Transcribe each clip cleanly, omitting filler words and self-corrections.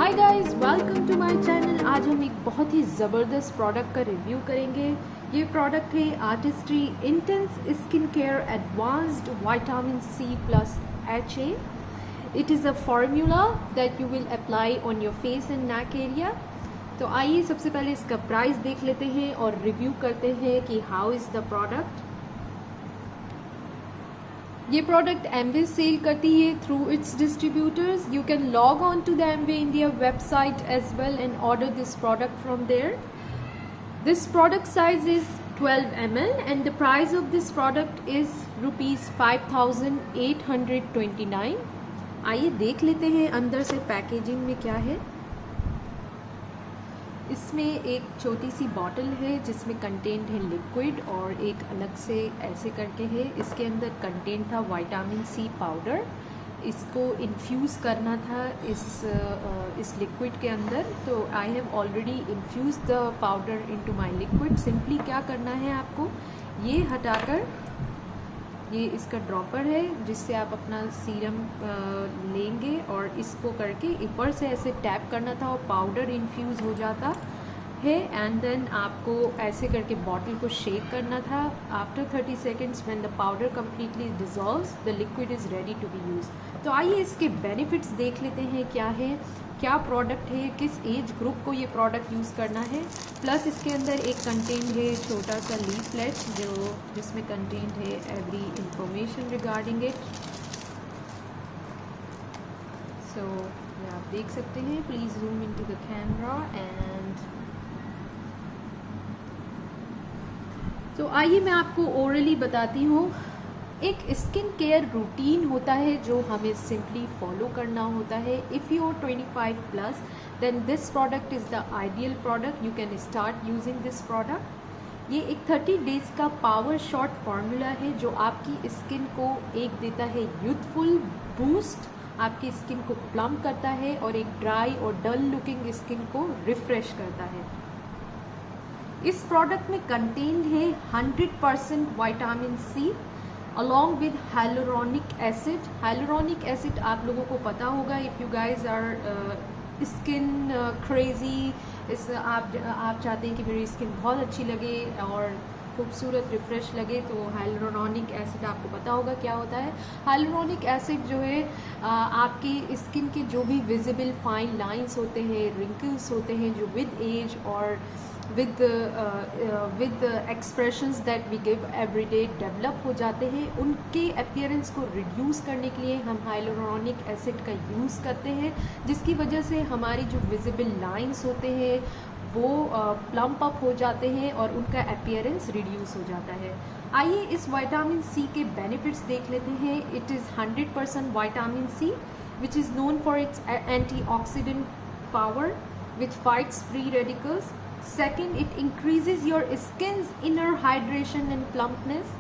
Hi guys, welcome to my channel. आज हम एक बहुत ही ज़बरदस्त प्रोडक्ट का रिव्यू करेंगे। ये प्रोडक्ट है Artistry intense skin care advanced vitamin C plus HA। It is a formula that you will apply on your face and neck area. तो आइए सबसे पहले इसका प्राइस देख लेते हैं और रिव्यू करते हैं कि हाउ इज़ द प्रोडक्ट। ये प्रोडक्ट एमवे सेल करती है through its distributors. You can log on to the Amway India website as well and order this product from there. This product size is 12 ml and the price of this product is rupees 5829। आइए देख लेते हैं अंदर से packaging में क्या है। इसमें एक छोटी सी बॉटल है जिसमें कंटेंट है लिक्विड और एक अलग से ऐसे करके है। इसके अंदर कंटेंट था विटामिन सी पाउडर। इसको इन्फ्यूज़ करना था इस लिक्विड के अंदर। तो I have already infuse the powder into my liquid. Simply क्या करना है आपको, ये हटाकर ये इसका ड्रॉपर है जिससे आप अपना सीरम लेंगे और इसको करके ऊपर से ऐसे टैप करना था और पाउडर इन्फ्यूज़ हो जाता है। एंड देन आपको ऐसे करके बॉटल को शेक करना था। After 30 seconds when the powder completely dissolves the liquid is ready to be use. तो आइए इसके बेनिफिट्स देख लेते हैं क्या है, क्या प्रोडक्ट है, किस एज ग्रुप को ये प्रोडक्ट यूज़ करना है। प्लस इसके अंदर एक कंटेंट है छोटा सा लीफलेट जिसमें कंटेंट है एवरी इंफॉर्मेशन रिगार्डिंग इट। सो आप देख सकते हैं, please zoom into the camera and तो आइए मैं आपको ओरली बताती हूँ। एक स्किन केयर रूटीन होता है जो हमें सिंपली फॉलो करना होता है। If you are 25 plus then this product is the ideal product. You can start using this product. ये एक 30 डेज़ का पावर शॉट फार्मूला है जो आपकी स्किन को एक देता है यूथफुल बूस्ट, आपकी स्किन को प्लम करता है और एक ड्राई और डल लुकिंग स्किन को रिफ्रेश करता है। इस प्रोडक्ट में कंटेंट है 100% vitamin C along with hyaluronic acid. Hyaluronic acid आप लोगों को पता होगा, if you guys are skin crazy, आप चाहते हैं कि मेरी स्किन बहुत अच्छी लगे और खूबसूरत रिफ्रेश लगे, तो हाइलुरोनिक एसिड आपको पता होगा क्या होता है। हाइलुरोनिक एसिड जो है आपकी स्किन के जो भी विजिबल फाइन लाइंस होते हैं, रिंकल्स होते हैं जो विद एज और with the expressions that we give every day develop हो जाते हैं, उनके अपीयरेंस को रिड्यूस करने के लिए हम हाइलुरोनिक एसिड का यूज़ करते हैं, जिसकी वजह से हमारी जो विजिबल लाइंस होते हैं वो प्लम्प अप हो जाते हैं और उनका अपीयरेंस रिड्यूस हो जाता है। आइए इस विटामिन सी के बेनिफिट्स देख लेते हैं। It is 100% vitamin C which is known for its antioxidant power which fights free radicals. Second, it increases your skin's inner hydration and plumpness.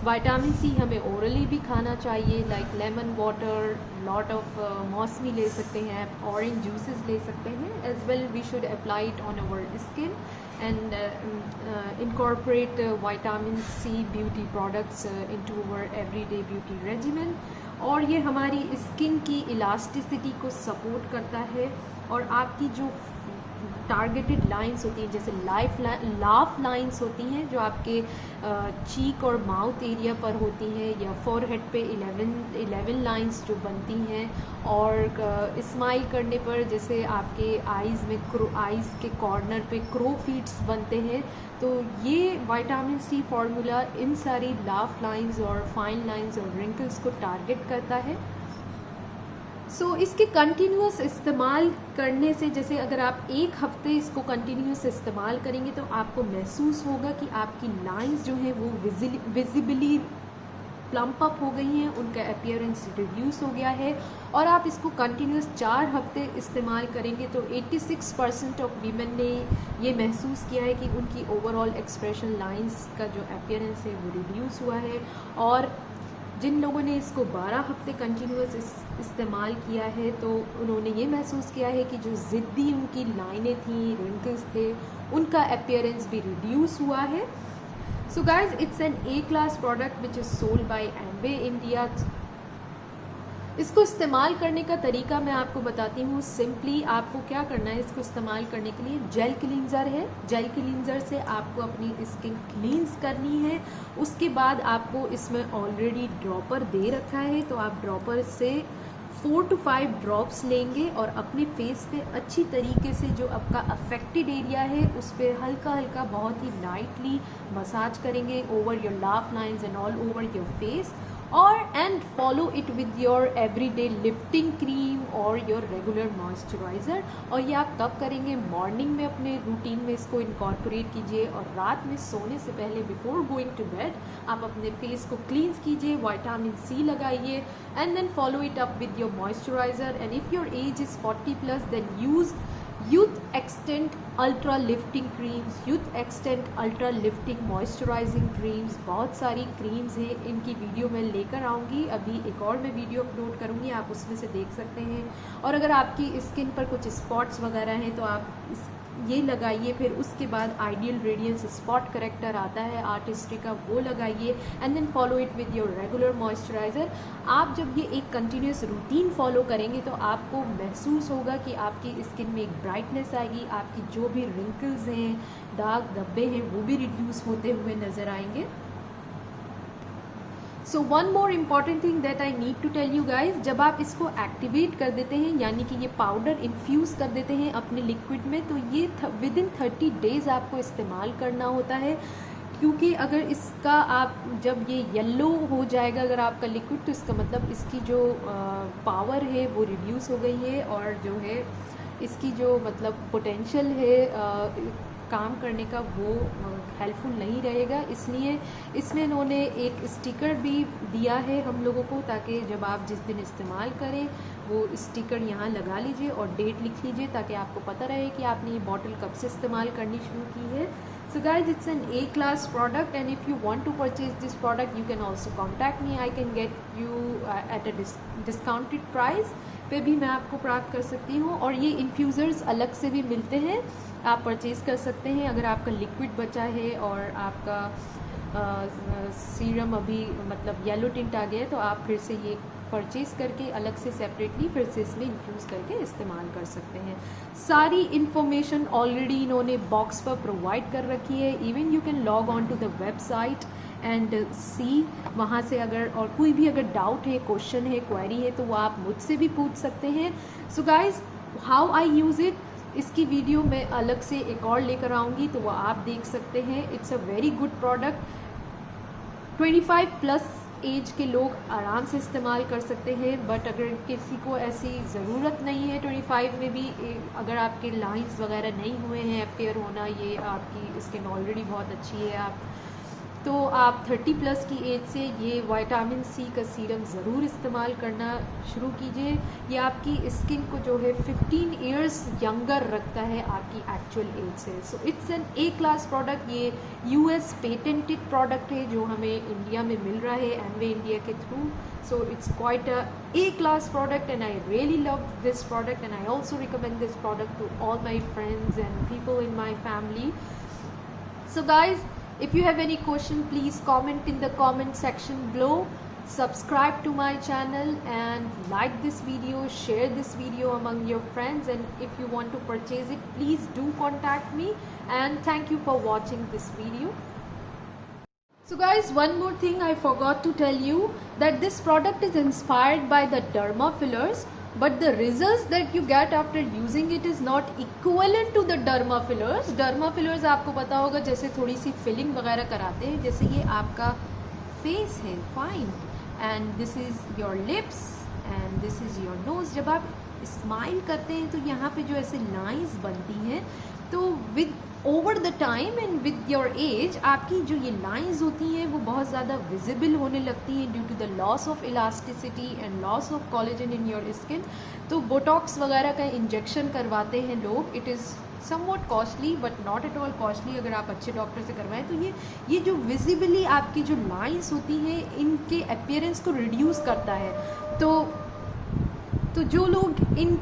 Vitamin C हमें ओरली भी खाना चाहिए, like lemon water, lot of मौसमी ले सकते हैं, orange juices ले सकते हैं। As well we should apply it on our skin and incorporate vitamin C beauty products into our everyday beauty regimen. और ये हमारी स्किन की इलास्टिसिटी को सपोर्ट करता है और आपकी जो टारगेटेड लाइंस होती हैं, जैसे लाफ लाइंस होती हैं जो आपके चीक और माउथ एरिया पर होती हैं, या फोरहेड पे 11 लाइंस जो बनती हैं, और स्माइल करने पर जैसे आपके आईज़ में आईज़ के कॉर्नर पे क्रो फीट्स बनते हैं। तो ये विटामिन सी फार्मूला इन सारी लाफ लाइंस और फाइन लाइंस और रिंकल्स को टारगेट करता है। सो इसके कंटिन्यूस इस्तेमाल करने से, जैसे अगर आप एक हफ्ते इसको कंटिन्यूस इस्तेमाल करेंगे तो आपको महसूस होगा कि आपकी लाइंस जो हैं वो विजिबली प्लम्प अप हो गई हैं, उनका अपीयरेंस रिड्यूस हो गया है। और आप इसको कंटिन्यूस 4 हफ्ते इस्तेमाल करेंगे तो 86% ऑफ वीमेन ने ये महसूस किया है कि उनकी ओवरऑल एक्सप्रेशन लाइंस का जो अपीयरेंस है वो रिड्यूस हुआ है। और जिन लोगों ने इसको 12 हफ्ते कंटिन्यूस इस्तेमाल किया है तो उन्होंने ये महसूस किया है कि जो ज़िद्दी उनकी लाइनें थी, रिंकल्स थे, उनका अपीयरेंस भी रिड्यूस हुआ है। So guys, it's an A class product which is sold by Amway India इसको इस्तेमाल करने का तरीका मैं आपको बताती हूँ। सिंपली आपको क्या करना है, इसको इस्तेमाल करने के लिए जेल क्लींजर है, जेल क्लींजर से आपको अपनी स्किन क्लींस करनी है। उसके बाद आपको इसमें ऑलरेडी ड्रॉपर दे रखा है, तो आप ड्रॉपर से 4 to 5 ड्रॉप्स लेंगे और अपने फेस पे अच्छी तरीके से जो आपका अफेक्टेड एरिया है उस पर हल्का हल्का बहुत ही लाइटली मसाज करेंगे over your laugh lines and all over your face, और and follow it with your everyday lifting cream और योर रेगुलर मॉइस्चराइज़र। और ये आप कब करेंगे, मॉर्निंग में अपने रूटीन में इसको इनकॉर्पोरेट कीजिए, और रात में सोने से पहले बिफोर गोइंग टू बेड आप अपने फेस को क्लींस कीजिए, विटामिन सी लगाइए, and then follow it up with your moisturiser. And if your age is 40+ then use youth extent ultra lifting creams, youth extent ultra lifting moisturising creams, बहुत सारी creams हैं, इनकी video मैं लेकर आऊँगी। अभी एक और मैं वीडियो अपलोड करूँगी, आप उसमें से देख सकते हैं। और अगर आपकी स्किन पर कुछ स्पॉट्स वगैरह हैं तो आप ये लगाइए, फिर उसके बाद आइडियल रेडियंस स्पॉट करेक्टर आता है आर्टिस्ट्री का, वो लगाइए, and then follow it with your regular moisturiser. आप जब ये एक कंटिन्यूस रूटीन फॉलो करेंगे तो आपको महसूस होगा कि आपकी स्किन में एक ब्राइटनेस आएगी, आपकी जो भी रिंकल्स हैं, दाग धब्बे हैं, वो भी रिड्यूस होते हुए नज़र आएंगे। So one more important thing that I need to tell you guys, जब आप इसको एक्टिवेट कर देते हैं, यानी कि ये पाउडर इन्फ्यूज़ कर देते हैं अपने लिक्विड में, तो ये विद इन 30 डेज़ आपको इस्तेमाल करना होता है। क्योंकि अगर इसका आप जब ये येलो हो जाएगा अगर आपका लिक्विड, तो इसका मतलब इसकी जो पावर है वो रिड्यूस हो गई है, और जो है इसकी जो मतलब पोटेंशियल है काम करने का वो हेल्पफुल नहीं रहेगा। इसलिए इसमें इन्होंने एक स्टिकर भी दिया है हम लोगों को, ताकि जब आप जिस दिन इस्तेमाल करें वो स्टिकर यहाँ लगा लीजिए और डेट लिख लीजिए, ताकि आपको पता रहे कि आपने ये बॉटल कब से इस्तेमाल करनी शुरू की है। So guys, it's an A-class product, and if you want to purchase this product, you can also contact me. I can get you at a discounted price पे भी मैं आपको प्राप्त कर सकती हूँ। और ये इन्फ्यूज़र्स अलग से भी मिलते हैं, आप परचेज़ कर सकते हैं। अगर आपका लिक्विड बचा है और आपका सीरम अभी मतलब येलो टिंट आ गया है, तो आप फिर से ये परचेज़ करके अलग से सेपरेटली फिर से इसमें इन्फ्यूज़ करके इस्तेमाल कर सकते हैं। सारी इन्फॉर्मेशन ऑलरेडी इन्होंने बॉक्स पर प्रोवाइड कर रखी है। Even you can log on to the website and see, वहाँ से अगर और कोई भी अगर डाउट है, क्वेश्चन है, क्वेरी है, तो वो आप मुझसे भी पूछ सकते हैं। So guys, how I use it, इसकी वीडियो मैं अलग से एक और लेकर आऊँगी, तो वो आप देख सकते हैं। It's a very good product, 25+ age के लोग आराम से इस्तेमाल कर सकते हैं। बट अगर किसी को ऐसी ज़रूरत नहीं है 25 में भी, अगर आपके लाइंस वगैरह नहीं हुए हैं, अपेयर होना, ये आपकी स्किन ऑलरेडी बहुत अच्छी है, आप तो आप 30+ की एज से ये विटामिन सी का सीरम ज़रूर इस्तेमाल करना शुरू कीजिए। ये आपकी स्किन को जो है 15 ईयर्स यंगर रखता है आपकी एक्चुअल एज से। So it's an A-class product. ये US पेटेंटेड प्रोडक्ट है जो हमें इंडिया में मिल रहा है एमवे इंडिया के through. So it's quite a A-class product, and I really love this product, and I also recommend this product to all my friends and people in my family. So guys, if you have any question, please comment in the comment section below. Subscribe to my channel and like this video, share this video among your friends, and if you want to purchase it, please do contact me, and thank you for watching this video. So guys, one more thing I forgot to tell you, that this product is inspired by the derma fillers, but the results that you get after using it is not equivalent to the derma fillers. Derma fillers आपको पता होगा जैसे थोड़ी सी filling वगैरह कराते हैं, जैसे ये आपका फेस है, fine, and this is your lips and this is your nose. जब आप स्माइल करते हैं तो यहाँ पे जो ऐसे लाइंस बनती हैं, तो with over the time and with your age आपकी जो ये लाइंस होती हैं वो बहुत ज़्यादा विजिबल होने लगती हैं due to the loss of elasticity and loss of collagen in your skin. तो बोटॉक्स वगैरह का इंजेक्शन करवाते हैं लोग। It is somewhat costly but not at all costly अगर आप अच्छे डॉक्टर से करवाएं। तो ये जो विजिबली आपकी जो लाइंस होती हैं इनके अपीयरेंस को रिड्यूस करता है। तो जो लोग इन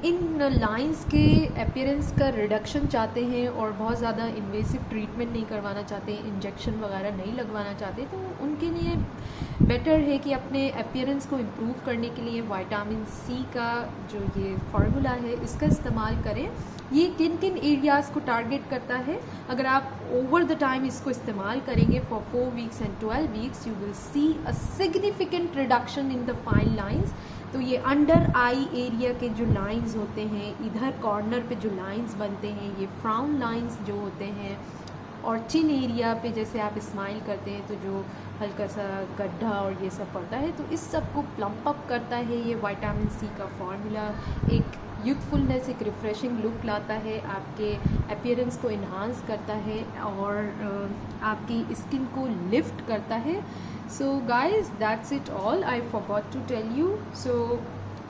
इन लाइंस के अपीयरेंस का रिडक्शन चाहते हैं और बहुत ज़्यादा इन्वेसिव ट्रीटमेंट नहीं करवाना चाहते, इंजेक्शन वगैरह नहीं लगवाना चाहते, तो उनके लिए बेटर है कि अपने अपीयरेंस को इम्प्रूव करने के लिए विटामिन सी का जो ये फार्मूला है इसका इस्तेमाल करें। ये किन किन एरियाज़ को टारगेट करता है, अगर आप ओवर द टाइम इसको इस्तेमाल करेंगे for 4 weeks and 12 weeks, you will see a significant reduction in the fine lines. तो ये अंडर आई एरिया के जो लाइंस होते हैं, इधर कॉर्नर पे जो लाइंस बनते हैं, ये फ्राउन लाइंस जो होते हैं, और चिन एरिया पे जैसे आप स्माइल करते हैं तो जो हल्का सा गड्ढा और ये सब पड़ता है, तो इस सब को प्लम्प अप करता है ये विटामिन सी का फार्मूला। एक यूथफुलनेस, एक रिफ़्रेशिंग लुक लाता है, आपके अपीयरेंस को इन्हांस करता है और आपकी स्किन को लिफ्ट करता है। So guys that's it all, I forgot to tell you. So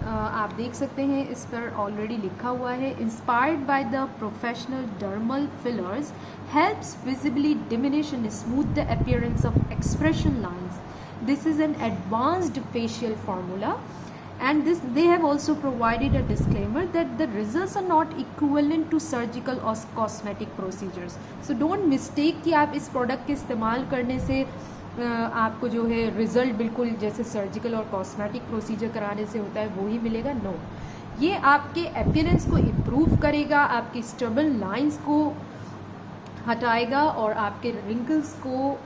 आप देख सकते हैं इस पर ऑलरेडी लिखा हुआ है, inspired by the professional dermal fillers helps visibly diminish and smooth the appearance of expression lines. This is an advanced facial formula and this they have also provided a disclaimer that the results are not equivalent to surgical or cosmetic procedures. So don't mistake कि आप इस product के इस्तेमाल करने से आपको जो है रिज़ल्ट बिल्कुल जैसे सर्जिकल और कॉस्मेटिक प्रोसीजर कराने से होता है वो ही मिलेगा। नो, ये आपके अपीयरेंस को इम्प्रूव करेगा, आपकी स्टबल लाइंस को हटाएगा और आपके रिंकल्स को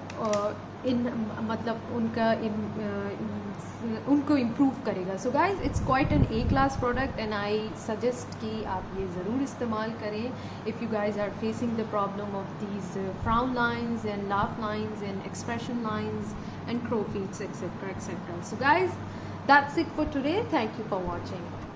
उनको इम्प्रूव करेगा। So guys it's quite an A class product and I suggest कि आप ये ज़रूर इस्तेमाल करें if you guys are facing the problem of these frown lines and laugh lines and expression lines and crow feets etcetera etcetera. So guys that's it for today, thank you for watching.